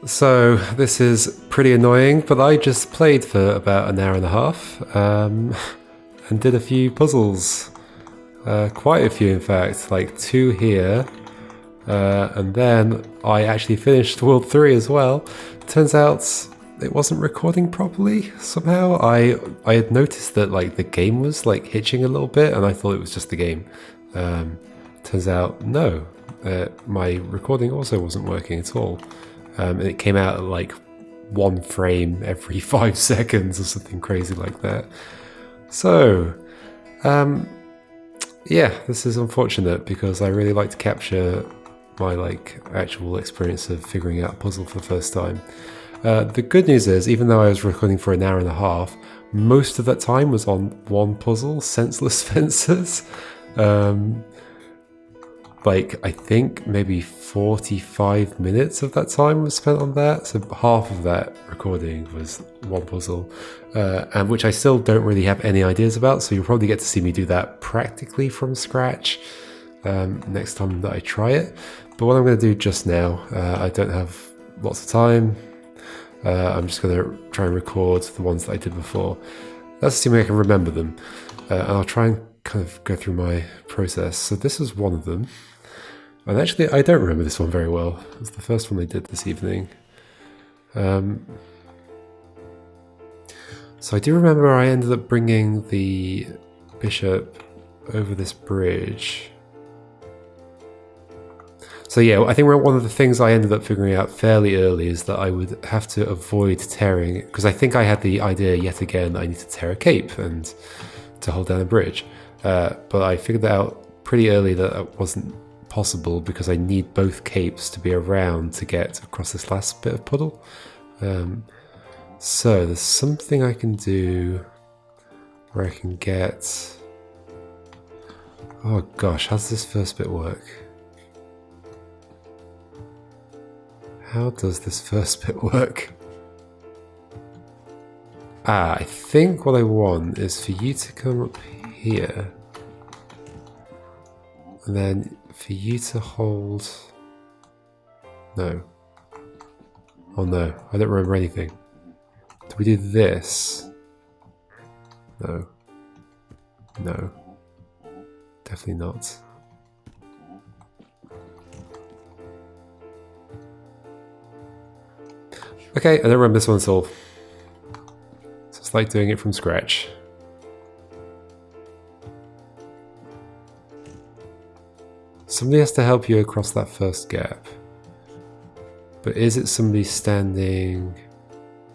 So this is pretty annoying, but I just played for about an hour and a half and did a few puzzles. Quite a few, in fact, like 2 here. And then I actually finished World 3 as well. Turns out it wasn't recording properly somehow. I had noticed that like the game was like hitching a little bit, and I thought it was just the game. Turns out no, my recording also wasn't working at all. And it came out at like 1 frame every 5 seconds or something crazy like that. So, yeah, this is unfortunate because I really like to capture my like actual experience of figuring out a puzzle for the first time. The good news is, even though I was recording for an hour and a half, most of that time was on one puzzle, Senseless Fences. Like, I think maybe 45 minutes of that time was spent on that. So half of that recording was one puzzle, and which I still don't really have any ideas about. So you'll probably get to see me do that practically from scratch next time that I try it. But what I'm going to do just now, I don't have lots of time. I'm just going to try and record the ones that I did before. That's assuming I can remember them. And I'll try and kind of go through my process. So this is one of them. And actually, I don't remember this one very well. It's the first one I did this evening. So I do remember I ended up bringing the bishop over this bridge. So yeah, I think one of the things I ended up figuring out fairly early is that I would have to avoid tearing, because I think I had the idea yet again that I need to tear a cape and to hold down a bridge. But I figured that out pretty early that it wasn't possible because I need both capes to be around to get across this last bit of puddle. So there's something I can do where I can get... Oh gosh, how does this first bit work? How does this first bit work? I think what I want is for you to come up here. And then for you to hold... No. Oh no, I don't remember anything. Do we do this? No. No. Definitely not. Okay, I don't remember this one at all. So it's like doing it from scratch. Somebody has to help you across that first gap. But is it somebody standing...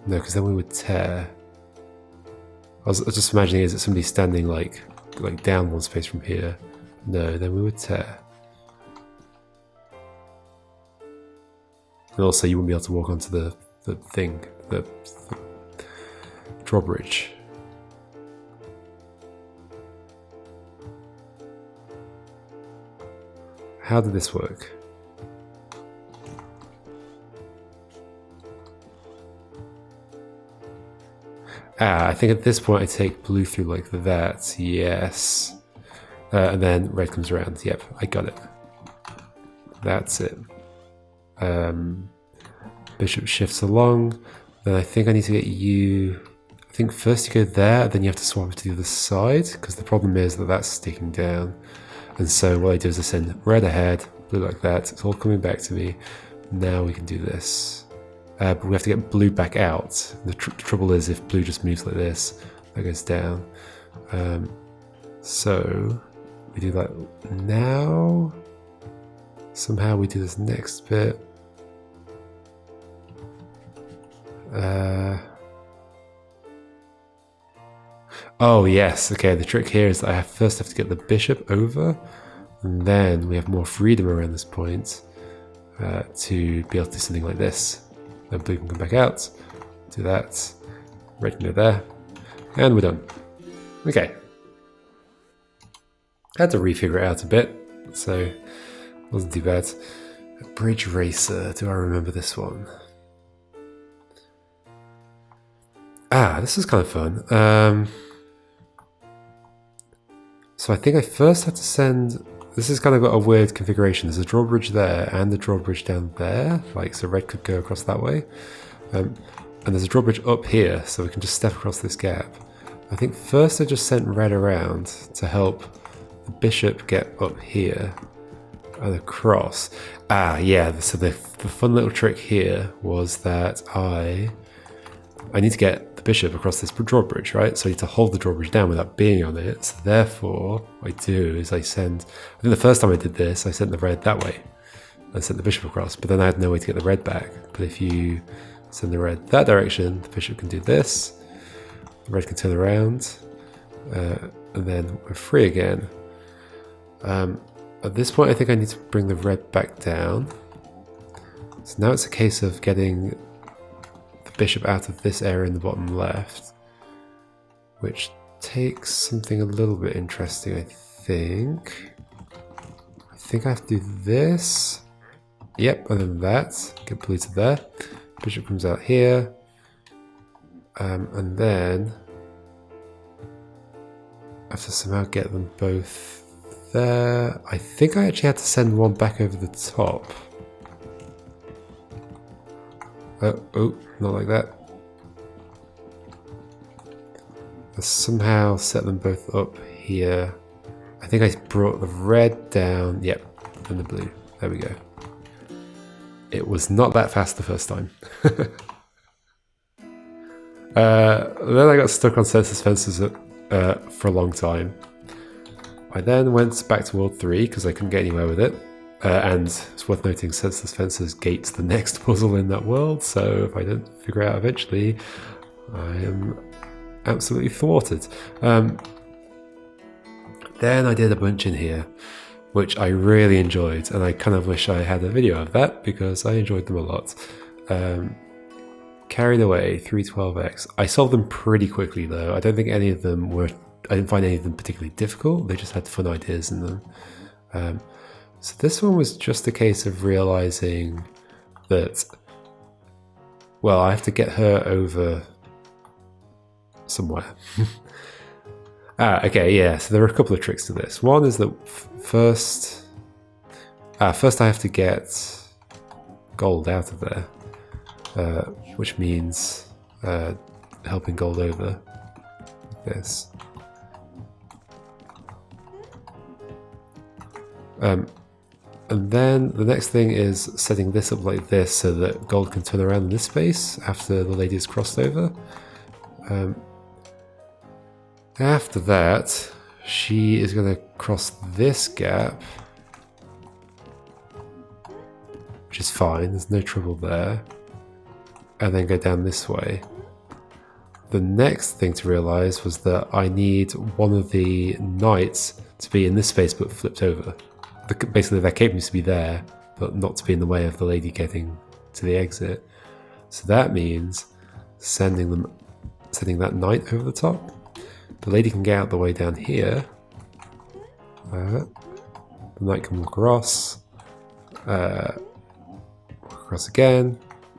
No, because then we would tear. I was just imagining, is it somebody standing like down one space from here? No, then we would tear. And also you wouldn't be able to walk onto the thing, the drawbridge. How did this work? I think at this point I take blue through like that, yes. And then red comes around, yep, I got it. That's it. Bishop shifts along, then I think I need to get you... I think first you go there, then you have to swap it to the other side, because the problem is that that's sticking down. And so what I do is I send red ahead, blue like that, it's all coming back to me. Now we can do this. But we have to get blue back out. The trouble is if blue just moves like this, that goes down. So we do that now. Somehow we do this next bit. Oh yes, okay, the trick here is that I first have to get the bishop over, and then we have more freedom around this point to be able to do something like this. Then blue can come back out, do that, red can go there, and we're done. Okay. I had to refigure it out a bit, so it wasn't too bad. Bridge Racer, do I remember this one? This is kind of fun. So I think I first had to send this has kind of got a weird configuration. There's a drawbridge there and a drawbridge down there, like so red could go across that way. And there's a drawbridge up here, so we can just step across this gap. I think first I just sent red around to help the bishop get up here and across. Ah, yeah, so the fun little trick here was that I need to get the bishop across this drawbridge, right? So I need to hold the drawbridge down without being on it. So therefore, what I do is I think the first time I did this, I sent the red that way. I sent the bishop across, but then I had no way to get the red back. But if you send the red that direction, the bishop can do this, the red can turn around, and then we're free again. At this point, I think I need to bring the red back down. So now it's a case of getting the bishop out of this area in the bottom left, which takes something a little bit interesting, I think. I think I have to do this. Yep, and then that. Get blue to there. Bishop comes out here. And then I have to somehow get them both there. I think I actually had to send one back over the top. Oh, not like that. I somehow set them both up here. I think I brought the red down. Yep, and the blue. There we go. It was not that fast the first time. Then I got stuck on census fences for a long time. I then went back to World 3 because I couldn't get anywhere with it. And it's worth noting census fences gates the next puzzle in that world, so if I don't figure it out eventually, I am absolutely thwarted. Then I did a bunch in here, which I really enjoyed, and I kind of wish I had a video of that because I enjoyed them a lot. Carried Away, 312X. I solved them pretty quickly though. I don't think any of them were, I didn't find any of them particularly difficult, they just had fun ideas in them. So this one was just a case of realizing that, well, I have to get her over somewhere. Okay, yeah, so there are a couple of tricks to this. One is that first I have to get gold out of there, which means helping gold over this. And then the next thing is setting this up like this so that gold can turn around in this space after the lady has crossed over. After that, she is going to cross this gap, which is fine, there's no trouble there, and then go down this way. The next thing to realize was that I need one of the knights to be in this space but flipped over. Basically their cape needs to be there, but not to be in the way of the lady getting to the exit. So that means sending that knight over the top. The lady can get out the way down here. The knight can walk across. Walk across again.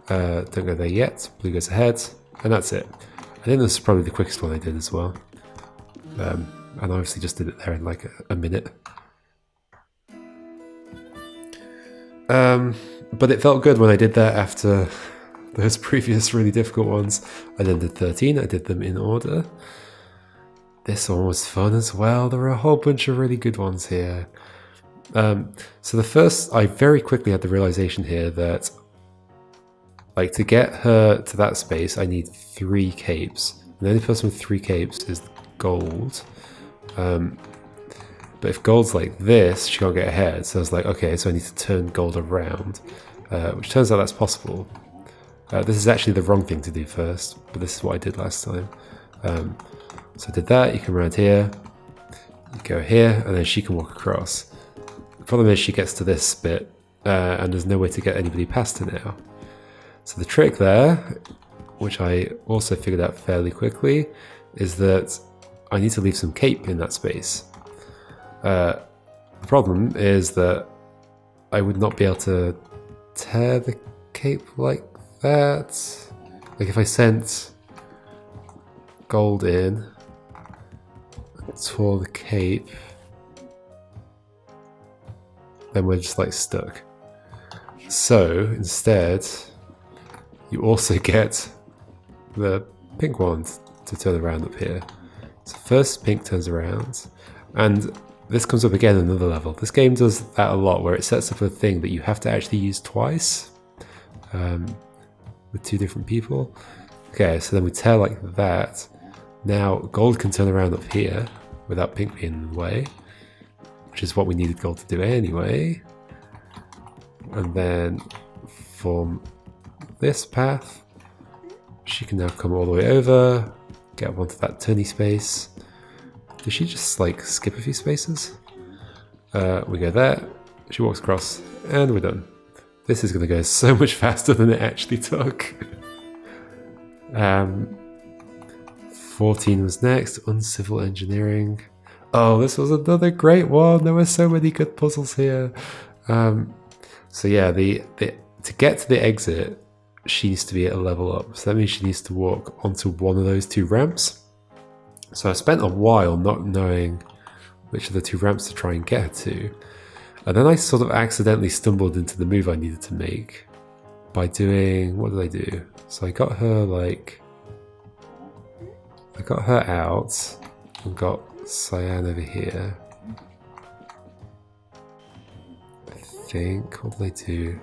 Don't go there yet. Blue goes ahead. And that's it. I think this is probably the quickest one I did as well. And I obviously just did it there in like a minute. But it felt good when I did that after those previous really difficult ones. I then did 13, I did them in order. This one was fun as well, there were a whole bunch of really good ones here. So the first, I very quickly had the realization here that like to get her to that space I need 3 capes. And the only person with 3 capes is gold. But if gold's like this, she can't get ahead. So I was like, okay, so I need to turn gold around, which turns out that's possible. This is actually the wrong thing to do first, but this is what I did last time. So I did that, you come around here, you go here, and then she can walk across. The problem is she gets to this bit, and there's no way to get anybody past her now. So the trick there, which I also figured out fairly quickly, is that I need to leave some cape in that space. The problem is that I would not be able to tear the cape like that. Like if I sent gold in and tore the cape, then we're just like stuck. So instead, you also get the pink one to turn around up here. So first pink turns around, and this comes up again another level. This game does that a lot, where it sets up a thing that you have to actually use twice with two different people. Okay, so then we tear like that. Now gold can turn around up here without pink being in the way, which is what we needed gold to do anyway. And then form this path. She can now come all the way over, get up onto that turny space. Does she just like skip a few spaces? We go there, she walks across, and we're done. This is going to go so much faster than it actually took. 14 was next, uncivil engineering. Oh, this was another great one. There were so many good puzzles here. So yeah, to get to the exit, she needs to be at a level up. So that means she needs to walk onto one of those two ramps. So I spent a while not knowing which of the two ramps to try and get her to. And then I sort of accidentally stumbled into the move I needed to make by doing, what did I do? So I got her out and got Cyan over here. I think, what did I do?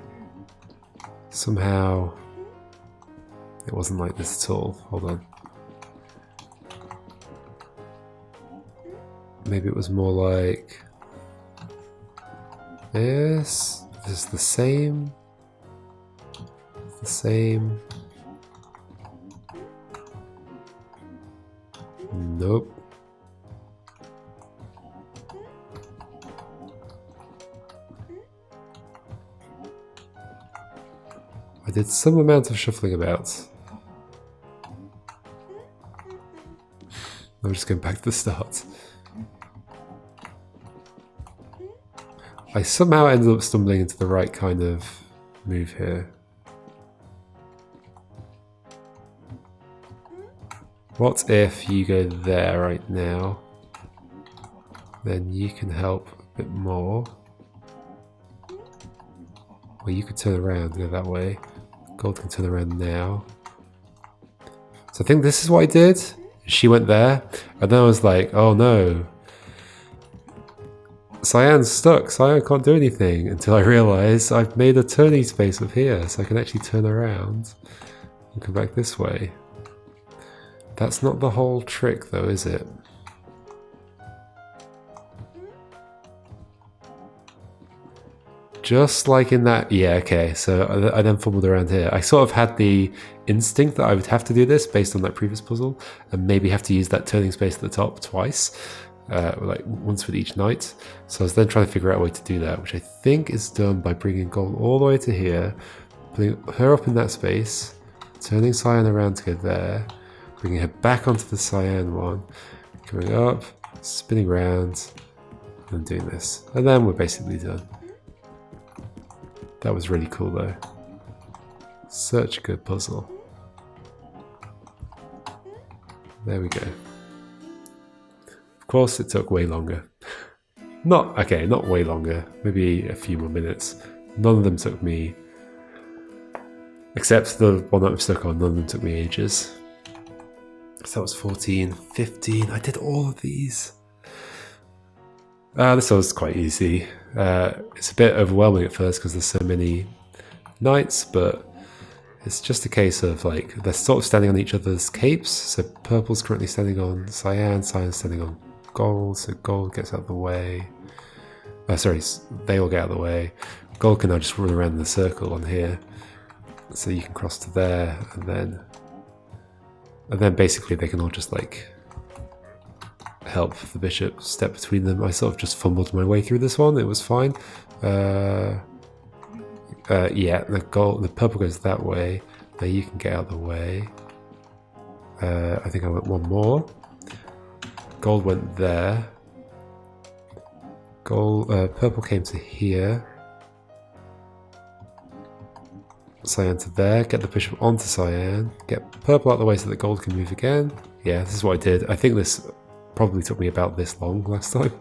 Somehow, it wasn't like this at all. Hold on. Maybe it was more like this. This is the same. It's the same. Nope. I did some amount of shuffling about. I'm just going back to the start. I somehow ended up stumbling into the right kind of move here. What if you go there right now? Then you can help a bit more. Or you could turn around and go that way. Gold can turn around now. So I think this is what I did. She went there, and then I was like, oh no. Cyan's stuck, Cyan can't do anything, until I realised I've made a turning space up here, so I can actually turn around and come back this way. That's not the whole trick though, is it? Just like in that, yeah, okay, so I then fumbled around here. I sort of had the instinct that I would have to do this based on that previous puzzle, and maybe have to use that turning space at the top twice. Like once with each knight. So I was then trying to figure out a way to do that, which I think is done by bringing gold all the way to here, putting her up in that space, turning Cyan around to go there, bringing her back onto the Cyan one, coming up, spinning around, and doing this. And then we're basically done. That was really cool though. Such a good puzzle. There we go. Of course, it took way longer. Not way longer. Maybe a few more minutes. None of them took me, except the one that I'm stuck on, none of them took me ages. So that was 14, 15. I did all of these. This was quite easy. It's a bit overwhelming at first because there's so many knights, but it's just a case of like, they're sort of standing on each other's capes. So purple's currently standing on Cyan, Cyan's standing on gold, so gold gets out of the way. Sorry, they all get out of the way. Gold can now just run around in the circle on here. So you can cross to there, and then basically they can all just like help the bishop step between them. I sort of just fumbled my way through this one, it was fine. Yeah, the purple goes that way. There you can get out of the way. I think I went one more. Gold went there. Purple came to here. Cyan to there. Get the bishop onto Cyan. Get purple out of the way so that gold can move again. Yeah, this is what I did. I think this probably took me about this long last time.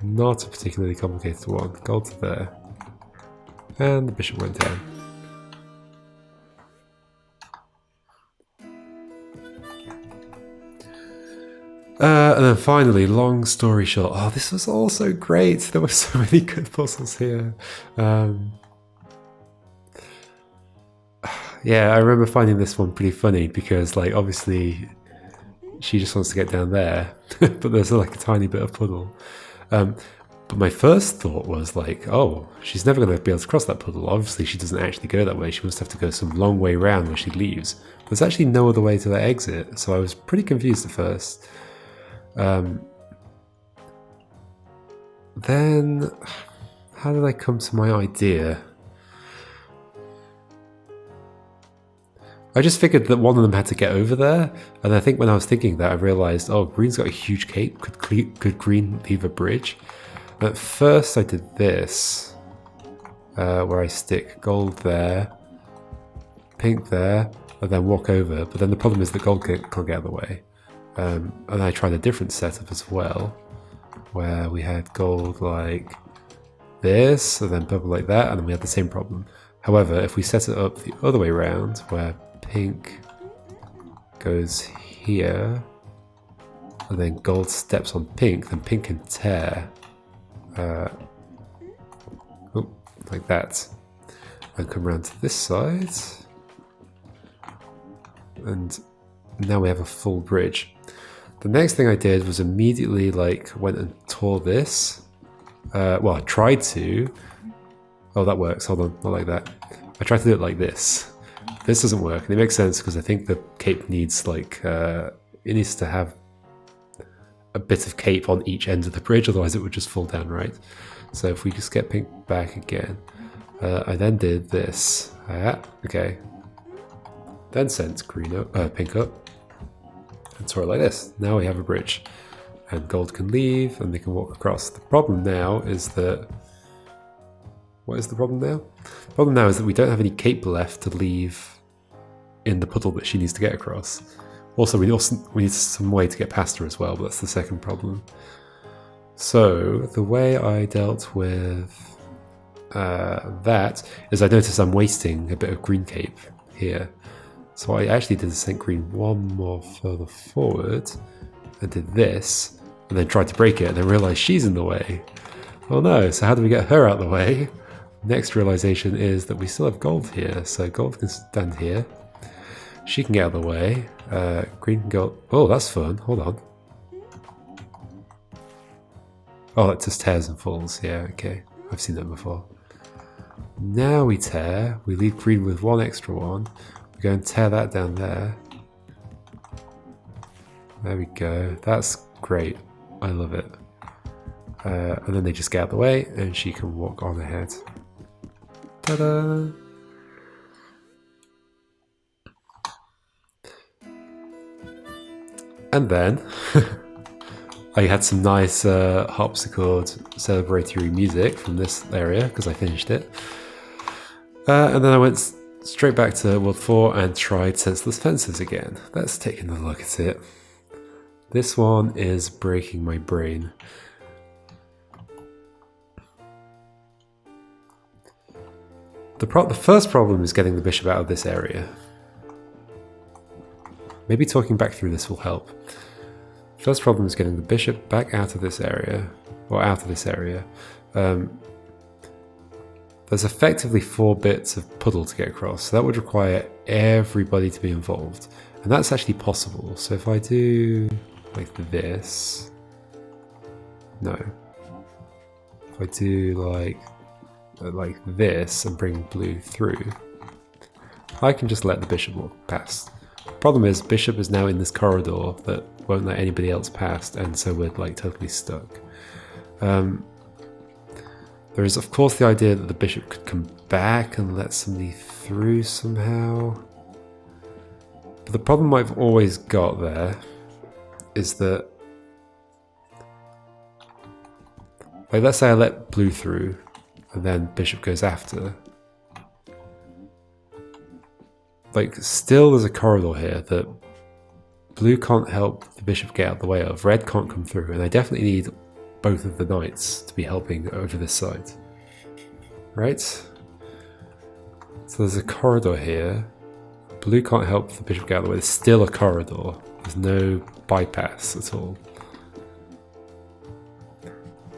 Not a particularly complicated one. Gold to there. And the bishop went down. And then finally, long story short, oh, this was all so great. There were so many good puzzles here. Yeah, I remember finding this one pretty funny because, like, obviously she just wants to get down there, but there's like a tiny bit of puddle. But my first thought was like, oh, she's never going to be able to cross that puddle. Obviously, she doesn't actually go that way. She must have to go some long way round where she leaves. But there's actually no other way to that exit, so I was pretty confused at first. Then, how did I come to my idea? I just figured that one of them had to get over there, and I think when I was thinking that, I realised, oh, green's got a huge cape. Could green leave a bridge? At first, I did this, where I stick gold there, pink there, and then walk over. But then the problem is that gold can't get out of the way. And I tried a different setup as well, where we had gold like this, and then purple like that, and then we had the same problem. However, if we set it up the other way around, where pink goes here, and then gold steps on pink, then pink can tear. Like that. And come around to this side. And now we have a full bridge. The next thing I did was immediately went and tore this. Well, I tried to. Oh, that works. Hold on, not like that. I tried to do it like this. This doesn't work, and it makes sense because I think the cape needs it needs to have a bit of cape on each end of the bridge, otherwise it would just fall down, right? So if we just get pink back again, I then did this. Okay. Then sent pink up, and tore it like this. Now we have a bridge, and gold can leave, and they can walk across. The problem now is that. What is the problem now? The problem now is that we don't have any cape left to leave in the puddle that she needs to get across. Also, we need some way to get past her as well, but that's the second problem. So the way I dealt with that is I noticed I'm wasting a bit of green cape here. So what I actually did is sent green one more further forward and did this, and then tried to break it, and then realized she's in the way. Oh no, so how do we get her out of the way? Next realization is that we still have gold here, so gold can stand here. She can get out of the way. Green can go. Oh, that's fun. Hold on. Oh, it just tears and falls. Yeah, okay. I've seen that before. Now we tear. We leave green with one extra one. We go and tear that down there. There we go. That's great. I love it. And then they just get out of the way, and she can walk on ahead. Ta-da! And then I had some nice harpsichord celebratory music from this area because I finished it. And then I went straight back to World 4 and tried Senseless Fences again. Let's take another look at it. This one is breaking my brain. The first problem is getting the bishop out of this area. Maybe talking back through this will help. First problem is getting the bishop back out of this area, or out of this area. There's effectively 4 bits of puddle to get across, so that would require everybody to be involved. And that's actually possible. So if I do like this, no. If I do like this and bring blue through, I can just let the bishop walk past. Problem is, bishop is now in this corridor that won't let anybody else past, and so we're totally stuck. There is of course the idea that the bishop could come back and let somebody through somehow. But the problem I've always got there is that, let's say I let blue through, and then bishop goes after. Still there's a corridor here that blue can't help the bishop get out of the way of, red can't come through, and I definitely need both of the knights to be helping over this side. Right? So there's a corridor here. Blue can't help the bishop get out of the way. There's still a corridor. There's no bypass at all.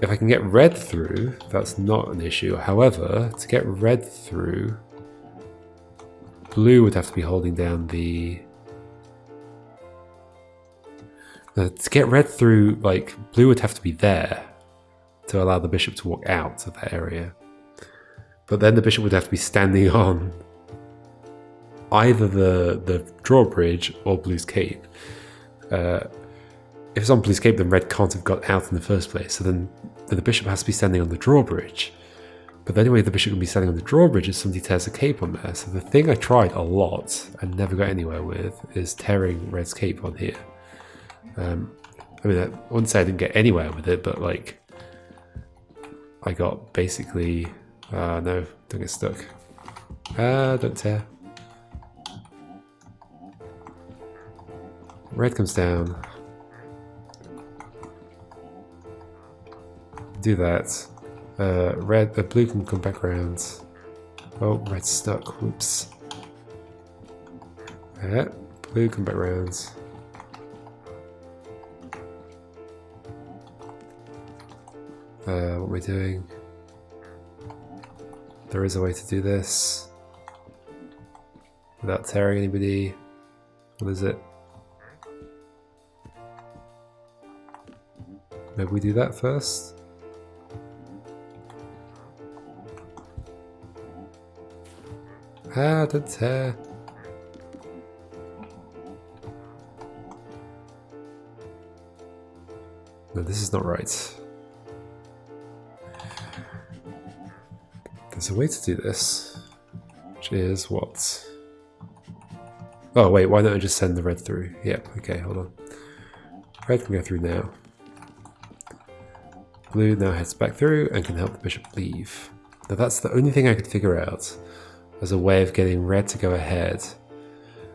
If I can get red through, that's not an issue. However, to get red through, blue would have to be holding down the... to get red through, like, blue would have to be there to allow the bishop to walk out of that area. But then the bishop would have to be standing on either the drawbridge or blue's cape. If it's on blue's cape, then red can't have got out in the first place. So then the bishop has to be standing on the drawbridge. But the only way the bishop can be standing on the drawbridge is somebody tears a cape on there. So the thing I tried a lot and never got anywhere with is tearing red's cape on here. I mean, I wouldn't say I didn't get anywhere with it, but like, I got basically, no, don't get stuck. Don't tear. Red comes down. Do that. Blue can come back around. Oh, red's stuck. Whoops. Blue come back around. What am I doing? There is a way to do this without tearing anybody. What is it? Maybe we do that first? Don't tear. No, this is not right. There's a way to do this, which is what? Oh wait, why don't I just send the red through? Yep, okay, hold on. Red can go through now. Blue now heads back through and can help the bishop leave. Now that's the only thing I could figure out as a way of getting red to go ahead.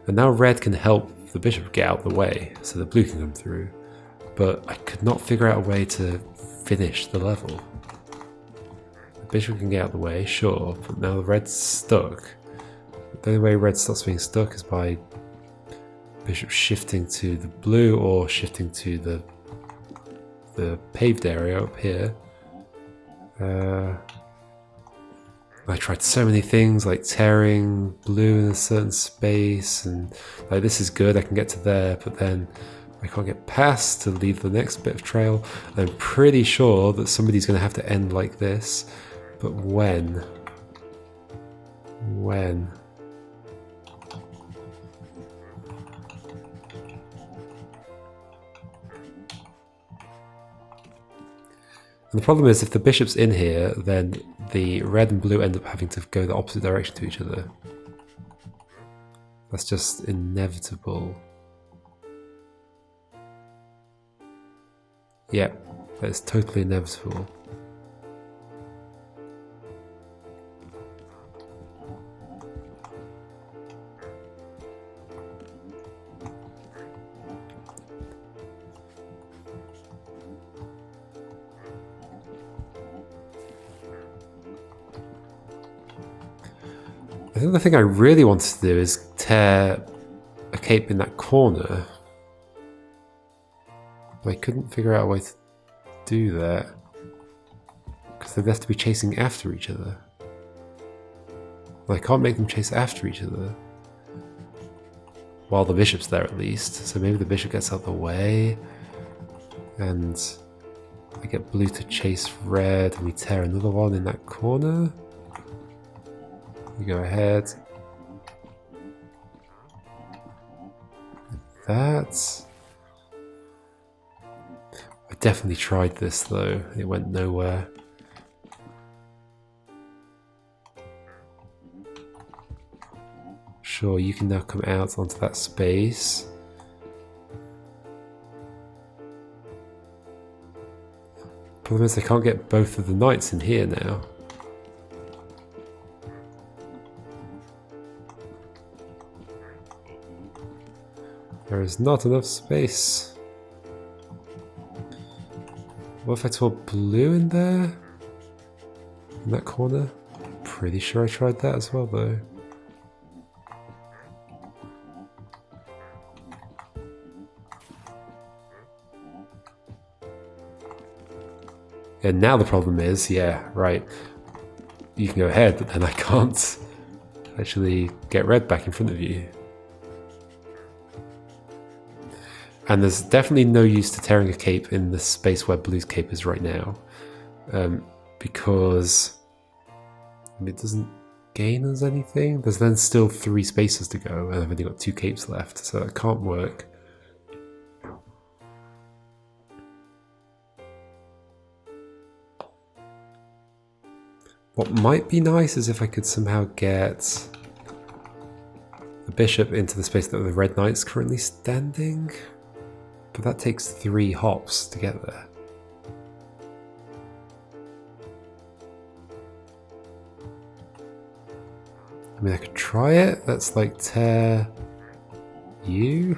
And now red can help the bishop get out of the way so that blue can come through. But I could not figure out a way to finish the level. The bishop can get out of the way, sure, but now the red's stuck. The only way red stops being stuck is by bishop shifting to the blue or shifting to the paved area up here. I tried so many things like tearing blue in a certain space, and like this is good, I can get to there, but then I can't get past to leave the next bit of trail. I'm pretty sure that somebody's going to have to end like this, but when? When? And the problem is, if the bishop's in here, then the red and blue end up having to go the opposite direction to each other. That's just inevitable. Yep, that is totally inevitable. I think the thing I really wanted to do is tear a cape in that corner. But I couldn't figure out a way to do that, because they'd have to be chasing after each other. Well, I can't make them chase after each other. While the bishop's there at least, so maybe the bishop gets out of the way, and I get blue to chase red, and we tear another one in that corner. You go ahead. That. I definitely tried this though, it went nowhere. Sure, you can now come out onto that space. Problem is I can't get both of the knights in here now. There is not enough space. What if I tore blue in there? In that corner? Pretty sure I tried that as well though. And now the problem is, yeah, right. You can go ahead, but then I can't actually get red back in front of you. And there's definitely no use to tearing a cape in the space where blue's cape is right now. Because it doesn't gain us anything. There's then still 3 spaces to go, and I've only got 2 capes left, so that can't work. What might be nice is if I could somehow get the bishop into the space that the red knight's currently standing. But that takes 3 hops to get there. I mean, I could try it. That's like tear you.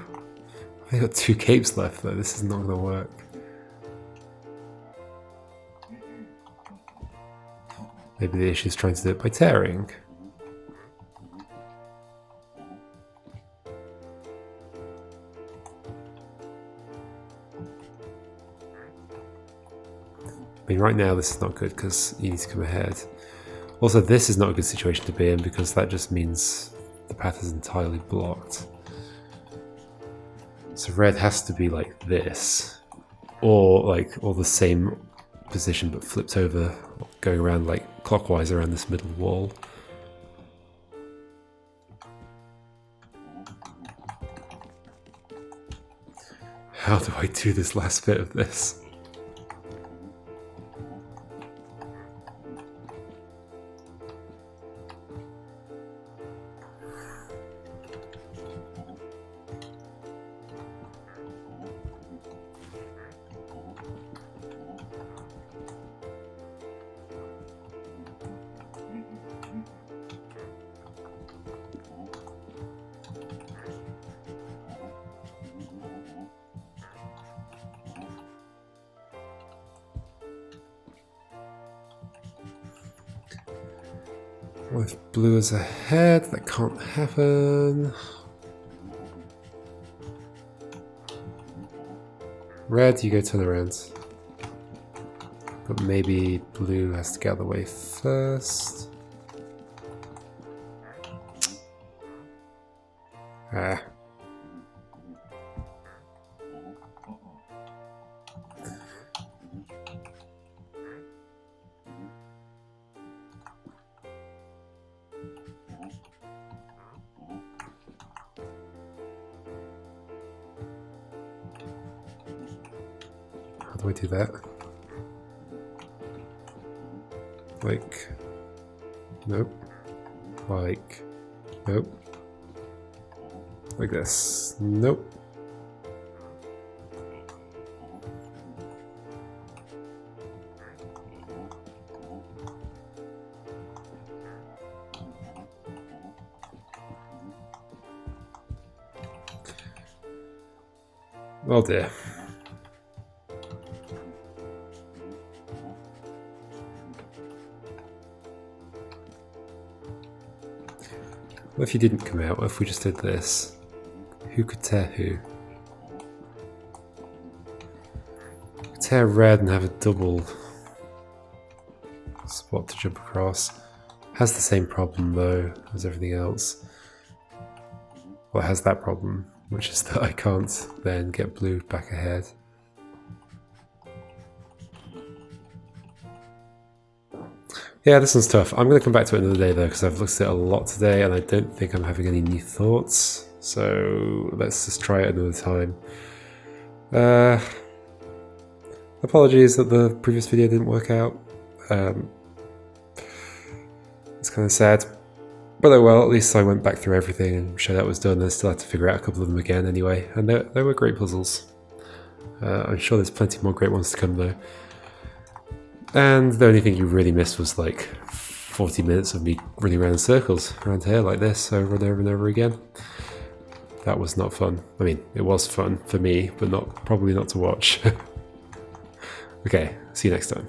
I've only got 2 capes left though. This is not going to work. Maybe the issue is trying to do it by tearing. I mean, right now this is not good because you need to come ahead. Also, this is not a good situation to be in because that just means the path is entirely blocked. So red has to be like this, or the same position but flipped over, going around like clockwise around this middle wall. How do I do this last bit of this? Well, if blue is ahead, that can't happen. Red, you go turn around. But maybe blue has to get out of the way first. Ah. How do I do that? Like, nope. Like, nope. Like this. Nope. Oh dear. What if you didn't come out? What if we just did this? Who could tear who? Tear red and have a double spot to jump across. Has the same problem though as everything else. Well, it has that problem, which is that I can't then get blue back ahead. Yeah, this one's tough. I'm going to come back to it another day though, because I've looked at it a lot today and I don't think I'm having any new thoughts. So let's just try it another time. Apologies that the previous video didn't work out. It's kind of sad. But oh well, at least I went back through everything and showed that was done. I still had to figure out a couple of them again anyway. And they were great puzzles. I'm sure there's plenty more great ones to come though. And the only thing you really missed was like 40 minutes of me running around in circles around here like this over and over and over again. That was not fun. I mean, it was fun for me, but probably not to watch. Okay, see you next time.